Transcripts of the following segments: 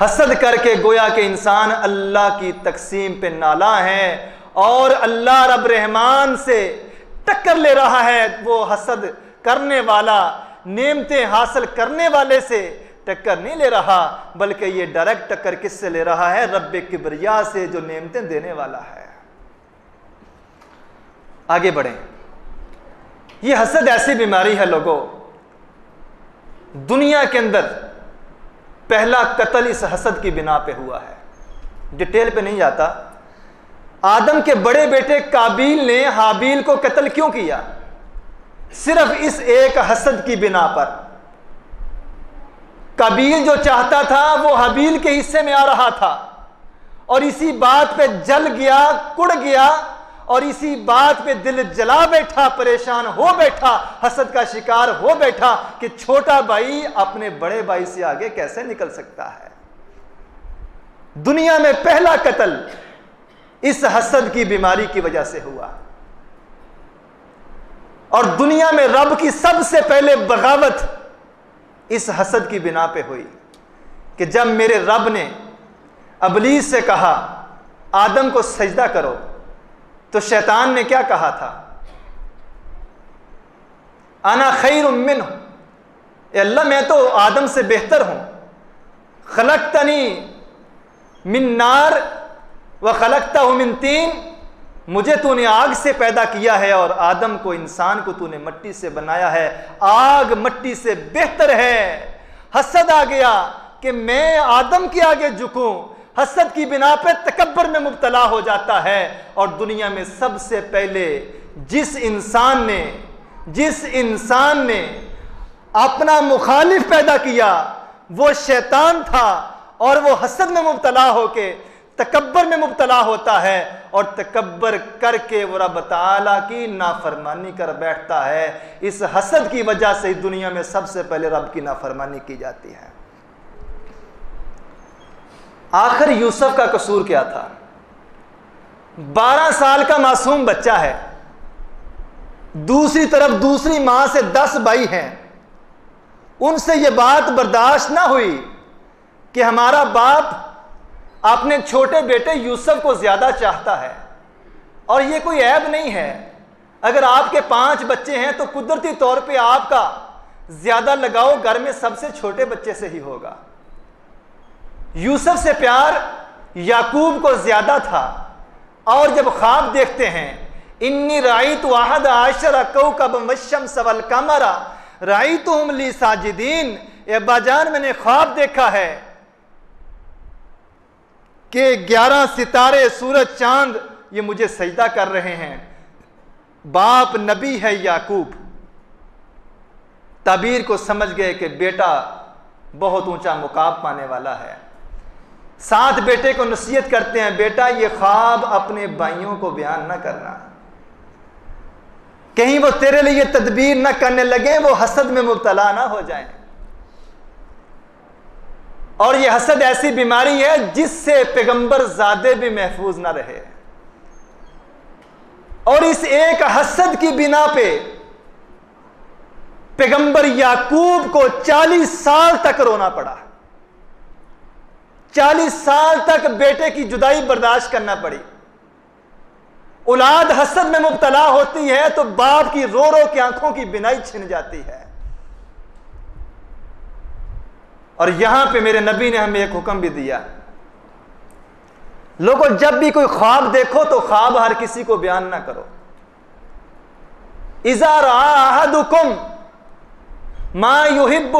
حسد کر کے گویا کہ انسان اللہ کی تقسیم پہ نالاں ہے اور اللہ رب رحمان سے ٹکر لے رہا ہے۔ وہ حسد کرنے والا نعمتیں حاصل کرنے والے سے ٹکر نہیں لے رہا، بلکہ یہ ڈائریکٹ ٹکر کس سے لے رہا ہے؟ رب کبریا سے، جو نعمتیں دینے والا ہے۔ آگے بڑھیں۔ یہ حسد ایسی بیماری ہے لوگوں، دنیا کے اندر پہلا قتل اس حسد کی بنا پہ ہوا ہے۔ ڈیٹیل پہ نہیں جاتا۔ آدم کے بڑے بیٹے قابیل نے حابیل کو قتل کیوں کیا؟ صرف اس ایک حسد کی بنا پر۔ قابیل جو چاہتا تھا وہ حابیل کے حصے میں آ رہا تھا، اور اسی بات پہ جل گیا، کڑ گیا، اور اسی بات پہ دل جلا بیٹھا، پریشان ہو بیٹھا، حسد کا شکار ہو بیٹھا کہ چھوٹا بھائی اپنے بڑے بھائی سے آگے کیسے نکل سکتا ہے۔ دنیا میں پہلا قتل اس حسد کی بیماری کی وجہ سے ہوا، اور دنیا میں رب کی سب سے پہلے بغاوت اس حسد کی بنا پہ ہوئی کہ جب میرے رب نے ابلیس سے کہا آدم کو سجدہ کرو، تو شیطان نے کیا کہا تھا؟ انا خیر منہ، اے اللہ میں تو آدم سے بہتر ہوں، خلقتنی من نار وخلقتہ من طین، مجھے تو نے آگ سے پیدا کیا ہے اور آدم کو، انسان کو تو نے مٹی سے بنایا ہے، آگ مٹی سے بہتر ہے۔ حسد آ گیا کہ میں آدم کے آگے جھکوں، حسد کی بنا پہ تکبر میں مبتلا ہو جاتا ہے، اور دنیا میں سب سے پہلے جس انسان نے اپنا مخالف پیدا کیا وہ شیطان تھا، اور وہ حسد میں مبتلا ہو کے تکبر میں مبتلا ہوتا ہے، اور تکبر کر کے وہ رب تعالیٰ کی نافرمانی کر بیٹھتا ہے۔ اس حسد کی وجہ سے دنیا میں سب سے پہلے رب کی نافرمانی کی جاتی ہے۔ آخر یوسف کا قصور کیا تھا؟ 12 سال کا معصوم بچہ ہے، دوسری طرف دوسری ماں سے 10 بھائی ہیں، ان سے یہ بات برداشت نہ ہوئی کہ ہمارا باپ اپنے چھوٹے بیٹے یوسف کو زیادہ چاہتا ہے، اور یہ کوئی عیب نہیں ہے۔ اگر آپ کے 5 بچے ہیں تو قدرتی طور پہ آپ کا زیادہ لگاؤ گھر میں سب سے چھوٹے بچے سے ہی ہوگا۔ یوسف سے پیار یعقوب کو زیادہ تھا، اور جب خواب دیکھتے ہیں انی رأیت 11 کوکبا والشمس والقمر رأیتہم لی ساجدین، اے ابا جان میں نے خواب دیکھا ہے کہ 11 ستارے، سورج، چاند یہ مجھے سجدہ کر رہے ہیں۔ باپ نبی ہے یعقوب، تعبیر کو سمجھ گئے کہ بیٹا بہت اونچا مقام پانے والا ہے۔ ساتھ بیٹے کو نصیحت کرتے ہیں، بیٹا یہ خواب اپنے بھائیوں کو بیان نہ کرنا، کہیں وہ تیرے لیے تدبیر نہ کرنے لگیں، وہ حسد میں مبتلا نہ ہو جائیں۔ اور یہ حسد ایسی بیماری ہے جس سے پیغمبر زادے بھی محفوظ نہ رہے، اور اس ایک حسد کی بنا پہ پیغمبر یعقوب کو 40 سال تک رونا پڑا، 40 سال تک بیٹے کی جدائی برداشت کرنا پڑی۔ اولاد حسد میں مبتلا ہوتی ہے تو باپ کی رو رو کے آنکھوں کی بینائی چھن جاتی ہے۔ اور یہاں پہ میرے نبی نے ہمیں ایک حکم بھی دیا، لوگوں جب بھی کوئی خواب دیکھو تو خواب ہر کسی کو بیان نہ کرو۔ اذا رأى احدكم ما يحب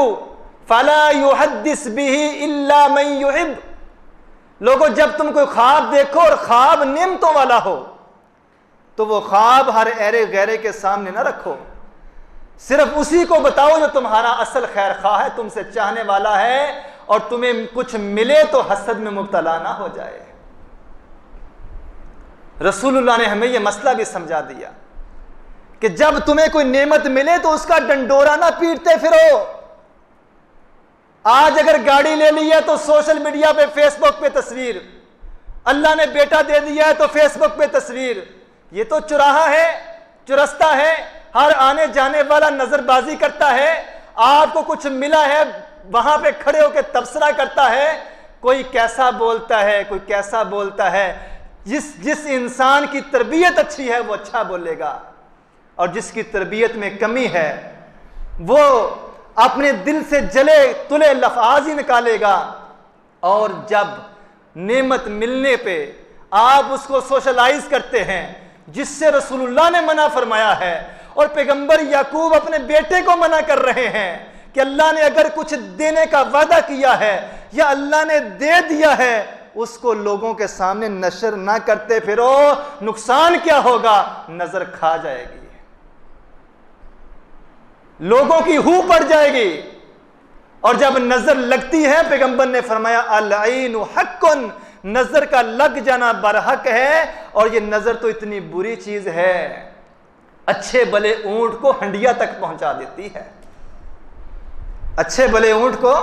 فلا يحدث به الا من يحب، لوگوں جب تم کوئی خواب دیکھو اور خواب نعمتوں والا ہو تو وہ خواب ہر ایرے غیرے کے سامنے نہ رکھو، صرف اسی کو بتاؤ جو تمہارا اصل خیر خواہ ہے، تم سے چاہنے والا ہے، اور تمہیں کچھ ملے تو حسد میں مبتلا نہ ہو جائے۔ رسول اللہ نے ہمیں یہ مسئلہ بھی سمجھا دیا کہ جب تمہیں کوئی نعمت ملے تو اس کا ڈنڈورا نہ پیٹتے پھرو۔ آج اگر گاڑی لے لی ہے تو سوشل میڈیا پہ، فیس بک پہ تصویر، اللہ نے بیٹا دے دیا ہے تو فیس بک پہ تصویر، یہ تو چراہا ہے، چرستہ ہے، ہر آنے جانے والا نظر بازی کرتا ہے، آپ کو کچھ ملا ہے وہاں پہ کھڑے ہو کے تبصرہ کرتا ہے، کوئی کیسا بولتا ہے، کوئی کیسا بولتا ہے۔ جس انسان کی تربیت اچھی ہے وہ اچھا بولے گا، اور جس کی تربیت میں کمی ہے وہ اپنے دل سے جلے تلے الفاظ ہی نکالے گا، اور جب نعمت ملنے پہ آپ اس کو سوشلائز کرتے ہیں جس سے رسول اللہ نے منع فرمایا ہے، اور پیغمبر یعقوب اپنے بیٹے کو منع کر رہے ہیں کہ اللہ نے اگر کچھ دینے کا وعدہ کیا ہے یا اللہ نے دے دیا ہے، اس کو لوگوں کے سامنے نشر نہ کرتے پھرو، نقصان کیا ہوگا؟ نظر کھا جائے گی، لوگوں کی ہو پڑ جائے گی، اور جب نظر لگتی ہے پیغمبر نے فرمایا العین حق، نظر کا لگ جانا برحق ہے، اور یہ نظر تو اتنی بری چیز ہے اچھے بھلے اونٹ کو ہنڈیا تک پہنچا دیتی ہے، اچھے بھلے اونٹ کو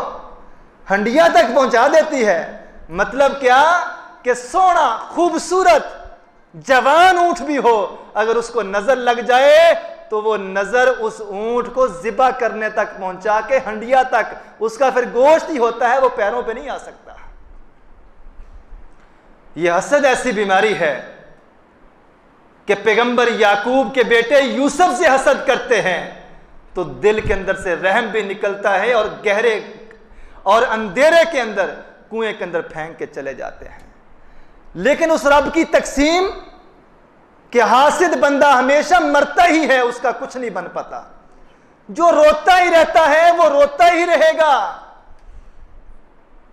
ہنڈیا تک پہنچا دیتی ہے۔ مطلب کیا کہ سونا خوبصورت جوان اونٹ بھی ہو، اگر اس کو نظر لگ جائے تو وہ نظر اس اونٹ کو ذبح کرنے تک پہنچا کے ہنڈیا تک، اس کا پھر گوشت ہی ہوتا ہے، وہ پیروں پہ نہیں آ سکتا۔ یہ حسد ایسی بیماری ہے کہ پیغمبر یعقوب کے بیٹے یوسف سے حسد کرتے ہیں تو دل کے اندر سے رحم بھی نکلتا ہے، اور گہرے اور اندھیرے کے اندر کنویں کے اندر پھینک کے چلے جاتے ہیں۔ لیکن اس رب کی تقسیم کہ حاسد بندہ ہمیشہ مرتا ہی ہے، اس کا کچھ نہیں بن پاتا، جو روتا ہی رہتا ہے وہ روتا ہی رہے گا،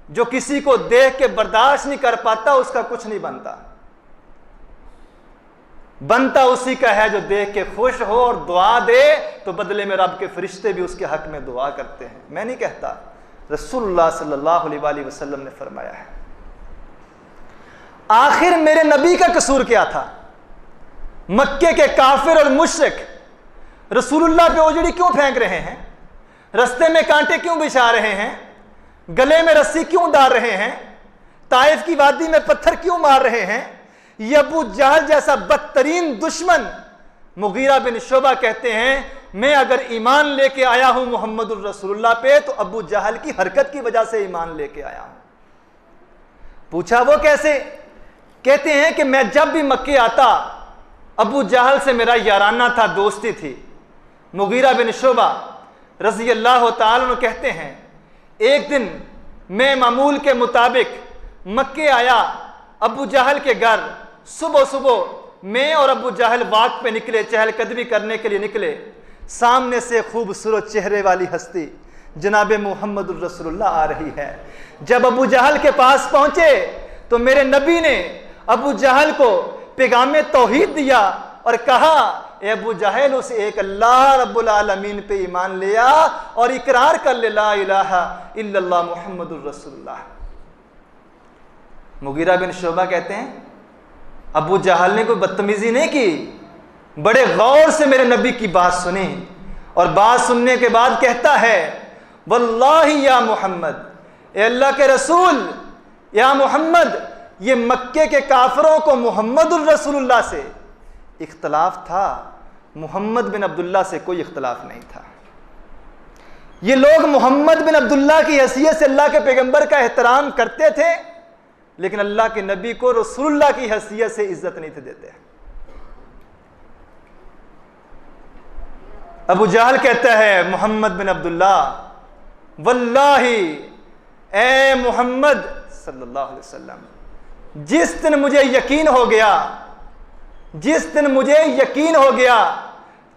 جو کسی کو دیکھ کے برداشت نہیں کر پاتا اس کا کچھ نہیں بنتا، بنتا اسی کا ہے جو دیکھ کے خوش ہو اور دعا دے تو بدلے میں رب کے فرشتے بھی اس کے حق میں دعا کرتے ہیں۔ میں نہیں کہتا، رسول اللہ صلی اللہ علیہ وآلہ وسلم نے فرمایا ہے۔ آخر میرے نبی کا قصور کیا تھا؟ مکے کے کافر اور مشرک رسول اللہ پہ اوجڑی کیوں پھینک رہے ہیں؟ رستے میں کانٹے کیوں بچھا رہے ہیں؟ گلے میں رسی کیوں ڈال رہے ہیں؟ طائف کی وادی میں پتھر کیوں مار رہے ہیں؟ یہ ابو جہل جیسا بدترین دشمن مغیرہ بن شعبہ کہتے ہیں میں اگر ایمان لے کے آیا ہوں محمد الرسول اللہ پہ تو ابو جہل کی حرکت کی وجہ سے ایمان لے کے آیا ہوں۔ پوچھا وہ کیسے؟ کہتے ہیں کہ میں جب بھی مکے آتا ابو جہل سے میرا یارانہ تھا، دوستی تھی۔ مغیرہ بن شعبہ رضی اللہ تعالیٰ عنہ کہتے ہیں ایک دن میں معمول کے مطابق مکے آیا ابو جہل کے گھر، صبح صبح میں اور ابو جہل واک پہ نکلے، چہل قدمی کرنے کے لیے نکلے، سامنے سے خوبصورت چہرے والی ہستی جناب محمد الرسول اللہ آ رہی ہے۔ جب ابو جہل کے پاس پہنچے تو میرے نبی نے ابو جہل کو پیغام توحید دیا اور کہا اے ابو جہل اس ایک اللہ رب العالمین پہ ایمان لیا اور اقرار کر لے لا الہ الا اللہ محمد الرسول اللہ۔ مغیرہ بن شعبہ کہتے ہیں ابو جہل نے کوئی بدتمیزی نہیں کی، بڑے غور سے میرے نبی کی بات سنی، اور بات سننے کے بعد کہتا ہے واللہ یا محمد، اے اللہ کے رسول یا محمد، یہ مکے کے کافروں کو محمد الرسول اللہ سے اختلاف تھا، محمد بن عبداللہ سے کوئی اختلاف نہیں تھا۔ یہ لوگ محمد بن عبداللہ کی حیثیت سے اللہ کے پیغمبر کا احترام کرتے تھے، لیکن اللہ کے نبی کو رسول اللہ کی حیثیت سے عزت نہیں تھے دیتے۔ ابو جہل کہتا ہے محمد بن عبداللہ واللہ اے محمد صلی اللہ علیہ وسلم، جس دن مجھے یقین ہو گیا، جس دن مجھے یقین ہو گیا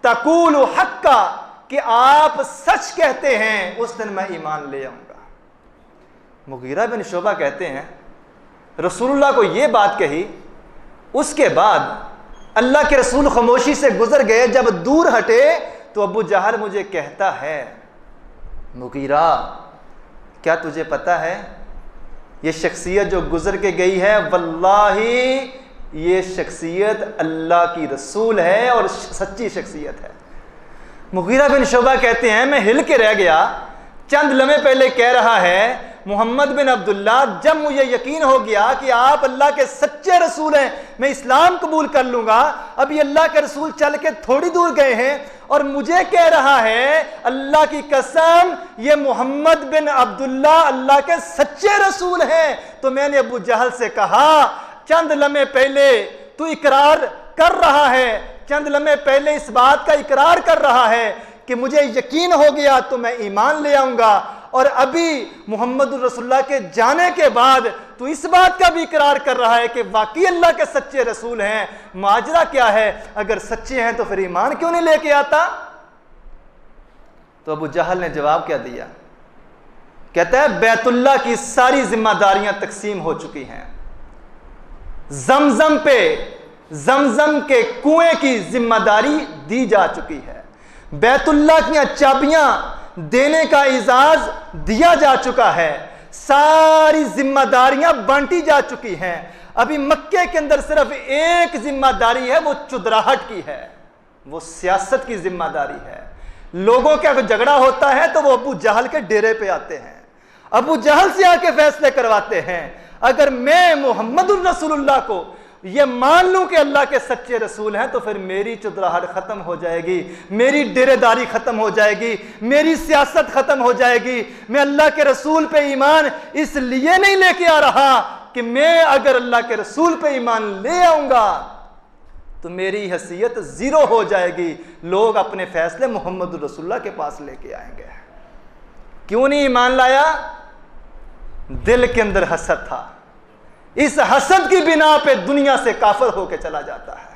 تقول حقا کہ آپ سچ کہتے ہیں، اس دن میں ایمان لے آؤں گا۔ مغیرہ بن شعبہ کہتے ہیں رسول اللہ کو یہ بات کہی، اس کے بعد اللہ کے رسول خاموشی سے گزر گئے، جب دور ہٹے تو ابو جہل مجھے کہتا ہے مغیرہ کیا تجھے پتا ہے یہ شخصیت جو گزر کے گئی ہے واللہ یہ شخصیت اللہ کی رسول ہے اور سچی شخصیت ہے۔ مغیرہ بن شعبہ کہتے ہیں میں ہل کے رہ گیا، چند لمحے پہلے کہہ رہا ہے محمد بن عبداللہ جب مجھے یقین ہو گیا کہ آپ اللہ کے سچے رسول ہیں میں اسلام قبول کر لوں گا، اب یہ اللہ کے رسول چل کے تھوڑی دور گئے ہیں اور مجھے کہہ رہا ہے اللہ کی قسم یہ محمد بن عبداللہ اللہ کے سچے رسول ہیں، تو میں نے ابو جہل سے کہا چند لمحے پہلے تو اقرار کر رہا ہے، چند لمحے پہلے اس بات کا اقرار کر رہا ہے کہ مجھے یقین ہو گیا تو میں ایمان لے آؤں گا، اور ابھی محمد رسول اللہ کے جانے کے بعد تو اس بات کا بھی اقرار کر رہا ہے کہ واقعی اللہ کے سچے رسول ہیں، ماجرا کیا ہے؟ اگر سچے ہیں تو پھر ایمان کیوں نہیں لے کے آتا؟ تو ابو جہل نے جواب کیا دیا؟ کہتا ہے بیت اللہ کی ساری ذمہ داریاں تقسیم ہو چکی ہیں، زمزم پہ زمزم کے کنویں کی ذمہ داری دی جا چکی ہے، بیت اللہ کی چابیاں دینے کا اعزاز دیا جا چکا ہے، ساری ذمہ داریاں بانٹی جا چکی ہیں، ابھی مکے کے اندر صرف ایک ذمہ داری ہے، وہ چدراہٹ کی ہے، وہ سیاست کی ذمہ داری ہے۔ لوگوں کا جھگڑا ہوتا ہے تو وہ ابو جہل کے ڈیرے پہ آتے ہیں، ابو جہل سے آ کے فیصلے کرواتے ہیں۔ اگر میں محمد الرسول اللہ کو یہ مان لوں کہ اللہ کے سچے رسول ہیں تو پھر میری چدراہٹ ختم ہو جائے گی، میری ڈیرے داری ختم ہو جائے گی، میری سیاست ختم ہو جائے گی۔ میں اللہ کے رسول پہ ایمان اس لیے نہیں لے کے آ رہا کہ میں اگر اللہ کے رسول پہ ایمان لے آؤں گا تو میری حیثیت زیرو ہو جائے گی، لوگ اپنے فیصلے محمد رسول اللہ کے پاس لے کے آئیں گے۔ کیوں نہیں ایمان لایا؟ دل کے اندر حسد تھا، اس حسد کی بنا پہ دنیا سے کافر ہو کے چلا جاتا ہے۔